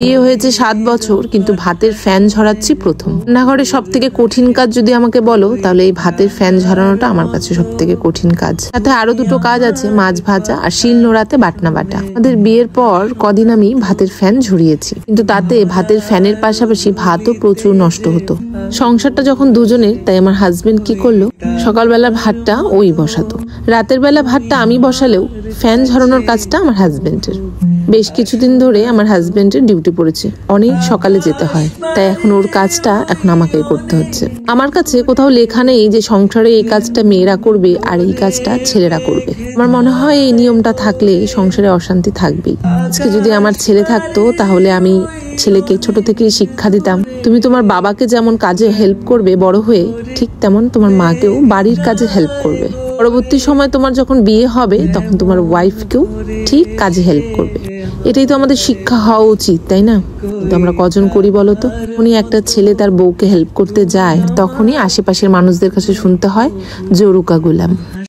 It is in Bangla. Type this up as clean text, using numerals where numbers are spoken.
বিয়ে হয়েছে 7 বছর, কিন্তু ভাতের ফ্যান ঝরাচ্ছি প্রথম। রান্নাঘরে সব থেকে কঠিন কাজ যদি আমাকে বলো, তাহলে এই ভাতের ফ্যান ঝরানোটা আমার কাছে সব থেকে কঠিন কাজ। সাথে আরো দুটো কাজ আছে, মাছ ভাজা আর শিল নোড়াতে বাটনা বাটা। আমাদের বিয়ের পর কদিন আমি ভাতের ফ্যান ঝরিয়েছি, কিন্তু তাতে ভাতের ফ্যানের পাশাপাশি ভাতও প্রচুর নষ্ট হতো। সংসারটা যখন দুজনের, তাই আমার হাজবেন্ড কি করলো, সকালবেলা ভাতটা ওই বসাতো, রাতের বেলা ভাতটা আমি বসালেও ফ্যান ঝরানোর কাজটা আমার হাজবেন্ডের। বেশ কিছুদিন ধরে আমার হাজবেন্ডের ডিউটি পড়েছে, অনেক সকালে যেতে হয়, তাই এখন ওর কাজটা এখন আমাকেই করতে হচ্ছে। আমার কাছে কোথাও লেখা নেই যে সংসারে এই কাজটা মেয়েরা করবে আর এই কাজটা ছেলেরা করবে। আমার মনে হয় এই নিয়মটা থাকলে সংসারে অশান্তি থাকবেই। আজকে যদি আমার ছেলে থাকতো, তাহলে আমি ছেলেকে ছোট থেকেই শিক্ষা দিতাম, তুমি তোমার বাবাকে যেমন কাজে হেল্প করবে বড় হয়ে, ঠিক তেমন তোমার মাকেও বাড়ির কাজে হেল্প করবে। পরবর্তী সময় তোমার যখন বিয়ে হবে, তখন তোমার ওয়াইফকেও ঠিক কাজে হেল্প করবে। এটাই তো আমাদের শিক্ষা হওয়া উচিত, তাই না? কিন্তু আমরা কজন করি বলতো? উনি একটা ছেলে তার বউকে হেল্প করতে যায়, তখনই আশেপাশের মানুষদের কাছে শুনতে হয় জরুকা গুলাম।